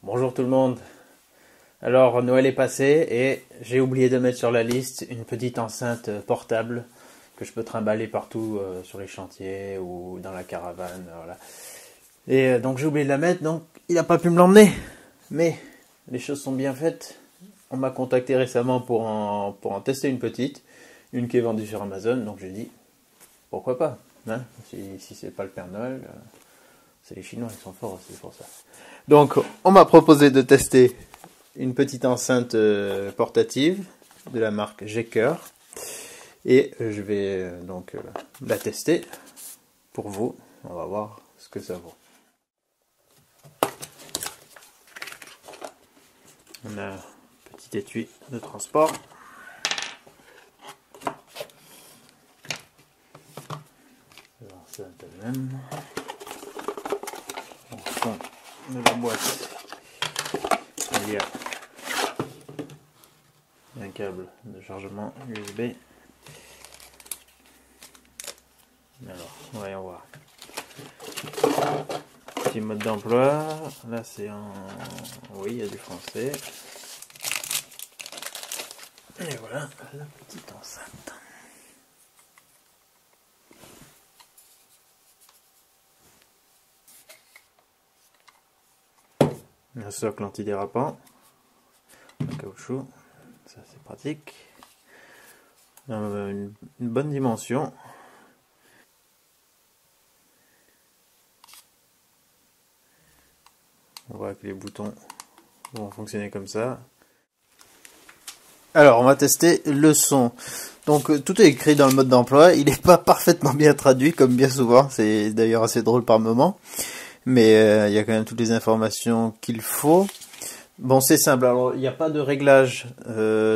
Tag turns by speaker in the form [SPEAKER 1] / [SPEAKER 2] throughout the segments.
[SPEAKER 1] Bonjour tout le monde. Alors Noël est passé et j'ai oublié de mettre sur la liste une petite enceinte portable que je peux trimballer partout sur les chantiers ou dans la caravane. Voilà. Et donc j'ai oublié de la mettre, donc il n'a pas pu me l'emmener. Mais les choses sont bien faites. On m'a contacté récemment pour en tester une petite, une qui est vendue sur Amazon. Donc j'ai dit pourquoi pas, hein, si c'est pas le Père Noël. C'est les Chinois, ils sont forts aussi pour ça. Donc, on m'a proposé de tester une petite enceinte portative de la marque Jekker. Et je vais donc la tester pour vous. On va voir ce que ça vaut. On a un petit étui de transport. L'enceinte elle-même. Au fond de la boîte, il y a un câble de chargement USB. Alors, voyons voir. Petit mode d'emploi. Là, c'est en... Oui, il y a du français. Et voilà la petite enceinte. Un socle antidérapant, un caoutchouc, ça c'est pratique. Une bonne dimension. On voit que les boutons vont fonctionner comme ça. Alors on va tester le son. Donc tout est écrit dans le mode d'emploi, il n'est pas parfaitement bien traduit comme bien souvent, c'est d'ailleurs assez drôle par moment. Mais il y a quand même toutes les informations qu'il faut. Bon, c'est simple. Alors, il n'y a pas de réglage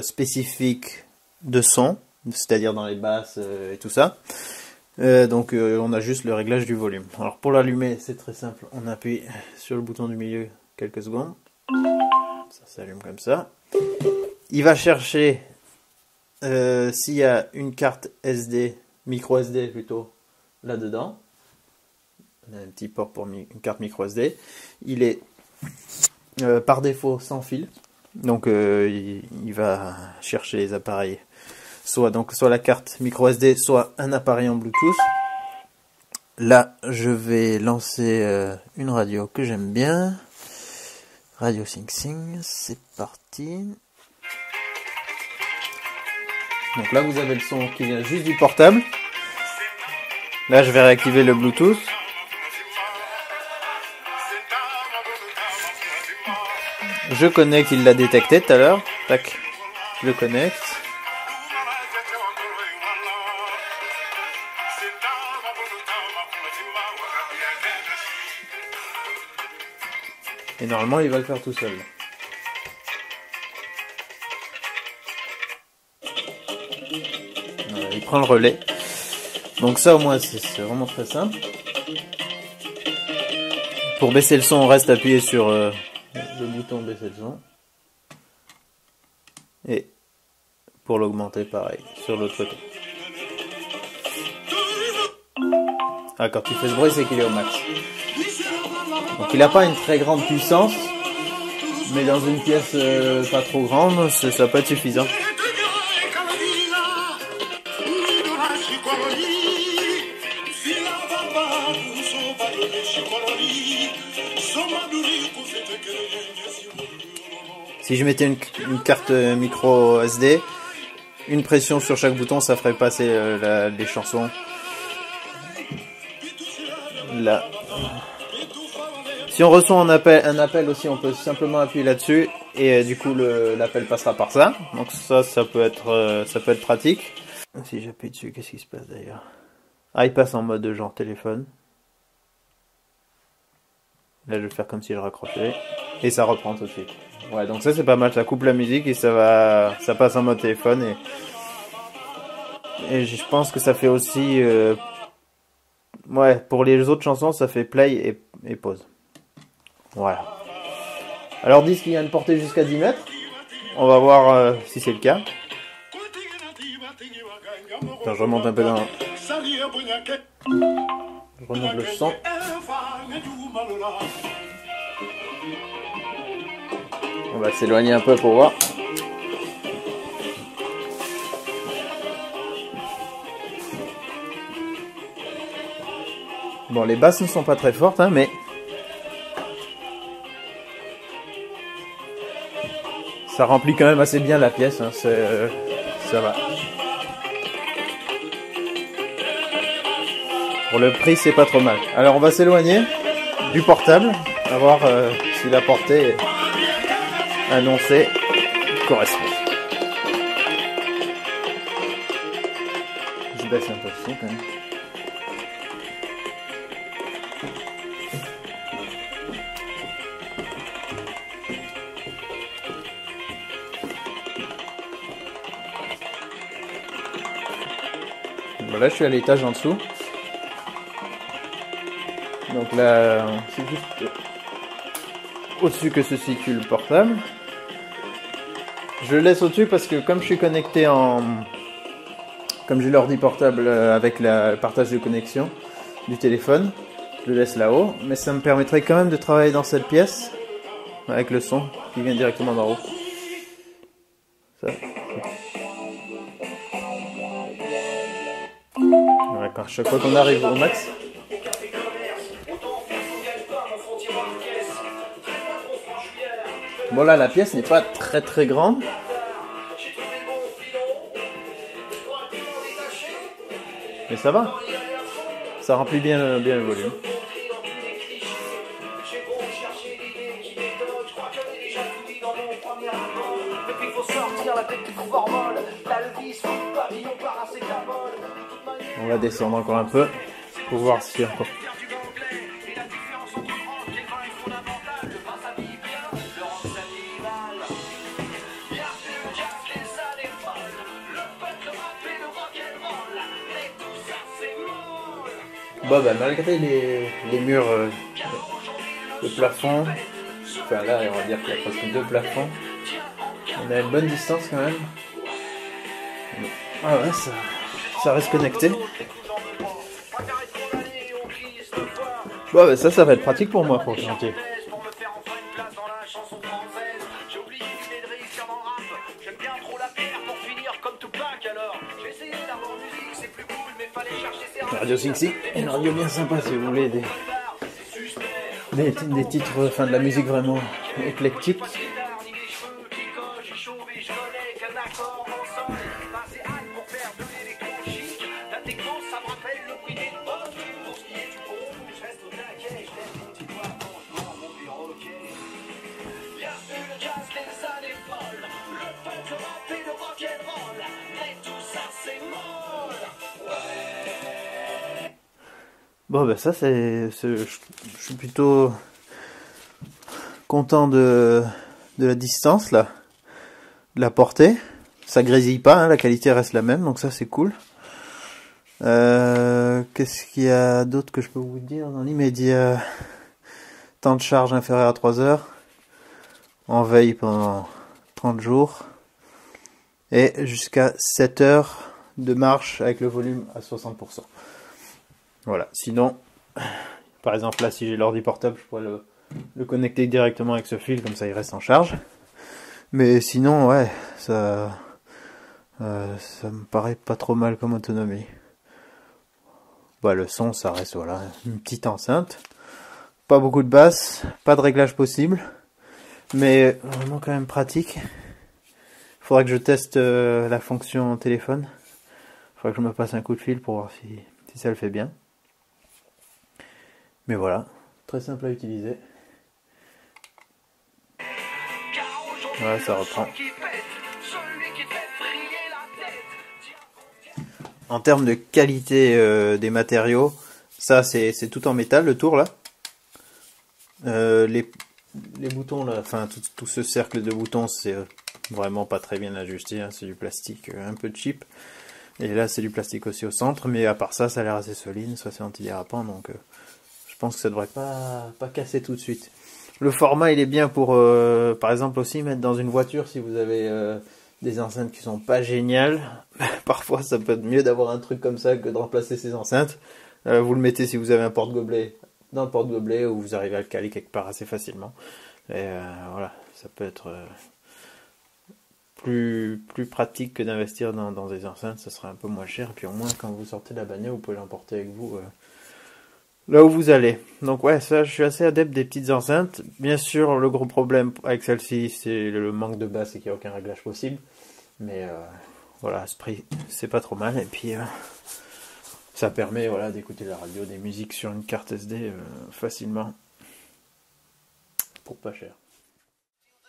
[SPEAKER 1] spécifique de son, c'est-à-dire dans les basses et tout ça. Donc, on a juste le réglage du volume. Alors, pour l'allumer, c'est très simple. On appuie sur le bouton du milieu quelques secondes. Ça s'allume comme ça. Il va chercher s'il y a une carte SD, micro SD plutôt, là-dedans. On a un petit port pour une carte micro SD. Il est par défaut sans fil. Donc il va chercher les appareils. Soit la carte micro SD, soit un appareil en Bluetooth. Là, je vais lancer une radio que j'aime bien. Radio Sing Sing. C'est parti. Donc là, vous avez le son qui vient juste du portable. Là, je vais réactiver le Bluetooth. Je connecte, il l'a détecté tout à l'heure. Tac, je le connecte. Et normalement, il va le faire tout seul. Il prend le relais. Donc ça, au moins, c'est vraiment très simple. Pour baisser le son, on reste appuyé sur... le bouton baisser le son. Et pour l'augmenter, pareil, sur l'autre côté. Ah, quand il fait ce bruit, c'est qu'il est au max. Donc il n'a pas une très grande puissance, mais dans une pièce pas trop grande, ça peut être suffisant. Si je mettais une carte micro SD, une pression sur chaque bouton, ça ferait passer les chansons. Là. Si on reçoit un appel aussi, on peut simplement appuyer là-dessus et du coup l'appel passera par ça. Donc ça peut être pratique. Si j'appuie dessus, qu'est-ce qui se passe d'ailleurs? Ah, il passe en mode genre téléphone. Là, je vais faire comme si je raccrochais. Et ça reprend tout de suite. Ouais, donc ça c'est pas mal. Ça coupe la musique et ça passe en mode téléphone. Et je pense que ça fait aussi... ouais, pour les autres chansons, ça fait play et pause. Voilà. Alors, disent qu'il y a une portée jusqu'à 10 mètres. On va voir si c'est le cas. Attends, je remonte un peu dans... Je remonte le son. On va s'éloigner un peu pour voir. Bon, les basses ne sont pas très fortes, hein, mais ça remplit quand même assez bien la pièce, hein, ça va. Pour le prix, c'est pas trop mal. Alors, on va s'éloigner du portable, à voir si la portée annoncée correspond. Je baisse un peu le son quand même. Voilà, je suis à l'étage en dessous. Donc là, c'est juste au-dessus que se situe le portable. Je le laisse au-dessus parce que comme je suis connecté comme j'ai l'ordi portable avec le partage de connexion du téléphone, je le laisse là-haut. Mais ça me permettrait quand même de travailler dans cette pièce avec le son qui vient directement d'en haut. Ça. Ouais, à chaque fois qu'on arrive au max. Bon là, la pièce n'est pas très très grande. Mais ça va. Ça remplit bien le volume. On va descendre encore un peu pour voir si encore. Bon bah malgré les murs de plafond, enfin là on va dire qu'il y a presque 2 plafonds, on a une bonne distance quand même. Ah ouais, ça reste connecté. Bon bah ça va être pratique pour moi pour le chantier. Radio Sing, une radio bien sympa si vous voulez des titres, enfin de la musique vraiment éclectique. Bon ben ça je suis plutôt content de la distance là, de la portée. Ça grésille pas, hein, la qualité reste la même, donc ça c'est cool. Qu'est-ce qu'il y a d'autre que je peux vous dire dans l'immédiat? Temps de charge inférieur à 3 heures, en veille pendant 30 jours, et jusqu'à 7 heures de marche avec le volume à 60%. Voilà, sinon, par exemple là si j'ai l'ordi portable, je pourrais le connecter directement avec ce fil, comme ça il reste en charge. Mais sinon, ouais, ça me paraît pas trop mal comme autonomie. Bah, le son, ça reste, voilà, une petite enceinte. Pas beaucoup de basse, pas de réglage possible, mais vraiment quand même pratique. Il faudra que je teste la fonction téléphone. Il faudra que je me passe un coup de fil pour voir si ça le fait bien. Mais voilà, très simple à utiliser. Ouais, ça reprend. En termes de qualité des matériaux, ça c'est tout en métal, le tour là. Les boutons là, enfin tout ce cercle de boutons, c'est vraiment pas très bien ajusté, hein, c'est du plastique un peu cheap. Et là c'est du plastique aussi au centre, mais à part ça, ça a l'air assez solide, ça c'est antidérapant, donc je pense que ça devrait pas casser tout de suite. Le format il est bien pour par exemple aussi mettre dans une voiture si vous avez des enceintes qui sont pas géniales. Parfois ça peut être mieux d'avoir un truc comme ça que de remplacer ces enceintes. Vous le mettez si vous avez un porte-gobelet dans le porte-gobelet, où vous arrivez à le caler quelque part assez facilement. Et voilà, ça peut être plus pratique que d'investir dans des enceintes, ça sera un peu moins cher, et puis au moins quand vous sortez de la bagnole, vous pouvez l'emporter avec vous là où vous allez. Donc ouais, ça, je suis assez adepte des petites enceintes. Bien sûr, le gros problème avec celle-ci, c'est le manque de basse et qu'il n'y a aucun réglage possible. Mais voilà, à ce prix, c'est pas trop mal. Et puis, ça permet voilà, d'écouter la radio, des musiques sur une carte SD facilement. Pour pas cher.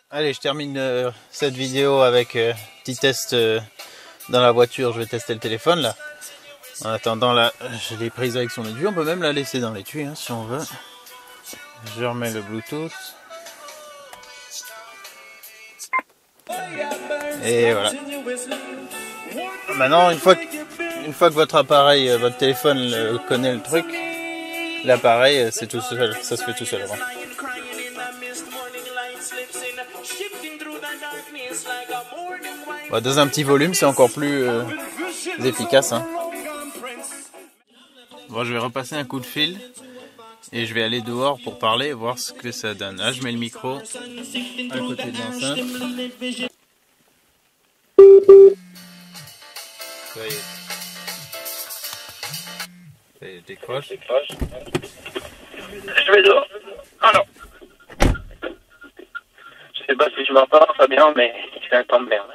[SPEAKER 1] Allez, je termine cette vidéo avec petit test dans la voiture. Je vais tester le téléphone là. En attendant, là, je l'ai prise avec son étui. On peut même la laisser dans l'étui hein, si on veut. Je remets le Bluetooth. Et voilà. Maintenant, une fois que votre appareil, votre téléphone connaît le truc, l'appareil, c'est tout seul. Ça se fait tout seul. Hein. Bon, dans un petit volume, c'est encore plus efficace. Hein. Bon, je vais repasser un coup de fil et je vais aller dehors pour parler et voir ce que ça donne. Là, je mets le micro à côté de l'enceinte. Ça y est. Et décroche.
[SPEAKER 2] Je vais dehors. Alors. Je sais pas si je m'entends, Fabien, mais c'est un temps de merde.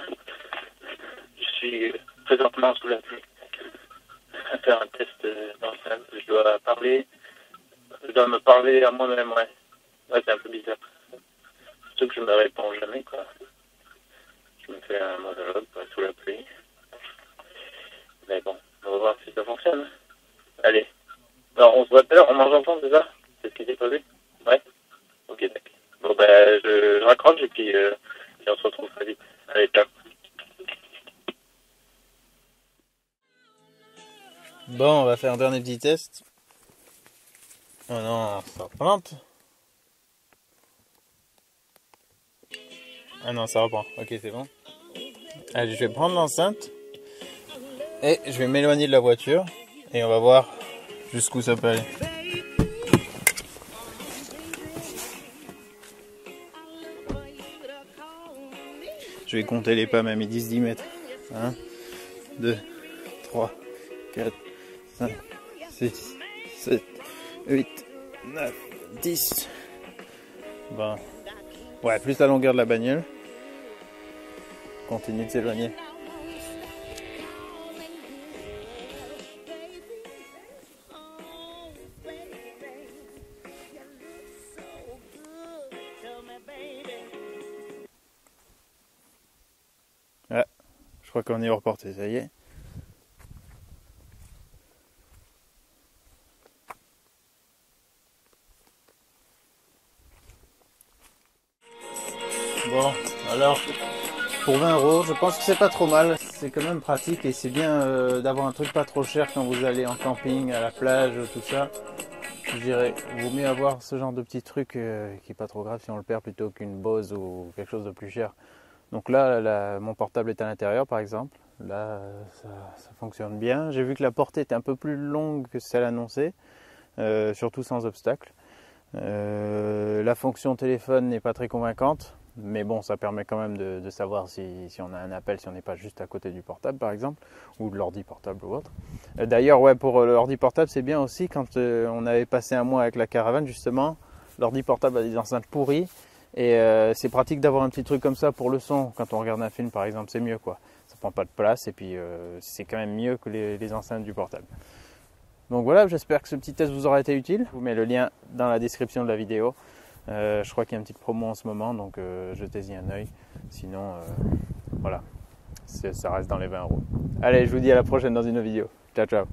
[SPEAKER 2] Je suis présentement sous la pluie. Je vais faire un test d'enceinte. Je dois me parler à moi-même, ouais. Ouais, c'est un peu bizarre. Surtout que je me réponds jamais, quoi. Je me fais un monologue, quoi, sous la pluie. Mais bon, on va voir si ça fonctionne. Allez. Alors, on se voit tout à l'heure, on mange ensemble, c'est ça? C'est ce qui s'est prévu? Ouais? Ok, d'accord. Bon, ben, je raccroche et puis on se retrouve très vite. Allez, ciao.
[SPEAKER 1] Bon, on va faire un dernier petit test. Oh non, ça replante. Ah non, ça reprend. Ok, c'est bon. Allez, je vais prendre l'enceinte. Et je vais m'éloigner de la voiture. Et on va voir jusqu'où ça peut aller. Je vais compter les pas, même ils disent 10 mètres. 1, 2, 3, 4, 5, 6, 7, 8, 9, 10. Bon. Ouais, plus la longueur de la bagnole. Continue de s'éloigner. Ah, je crois qu'on est reporté, ça y est. Bon, alors, pour 20 €, je pense que c'est pas trop mal. C'est quand même pratique et c'est bien d'avoir un truc pas trop cher quand vous allez en camping, à la plage, tout ça. Je dirais, vaut mieux avoir ce genre de petit truc qui est pas trop grave si on le perd plutôt qu'une Bose ou quelque chose de plus cher. Donc là, mon portable est à l'intérieur par exemple. Là, ça fonctionne bien. J'ai vu que la portée était un peu plus longue que celle annoncée, surtout sans obstacle. La fonction téléphone n'est pas très convaincante. Mais bon, ça permet quand même de savoir si on a un appel, si on n'est pas juste à côté du portable par exemple, ou de l'ordi portable ou autre. D'ailleurs, ouais, pour l'ordi portable, c'est bien aussi quand on avait passé un mois avec la caravane justement, l'ordi portable a des enceintes pourries, et c'est pratique d'avoir un petit truc comme ça pour le son. Quand on regarde un film par exemple, c'est mieux quoi. Ça prend pas de place et puis c'est quand même mieux que les enceintes du portable. Donc voilà, j'espère que ce petit test vous aura été utile. Je vous mets le lien dans la description de la vidéo. Je crois qu'il y a une petite promo en ce moment, donc jetez-y un œil. Sinon, voilà, ça reste dans les 20 €. Allez, je vous dis à la prochaine dans une vidéo. Ciao, ciao.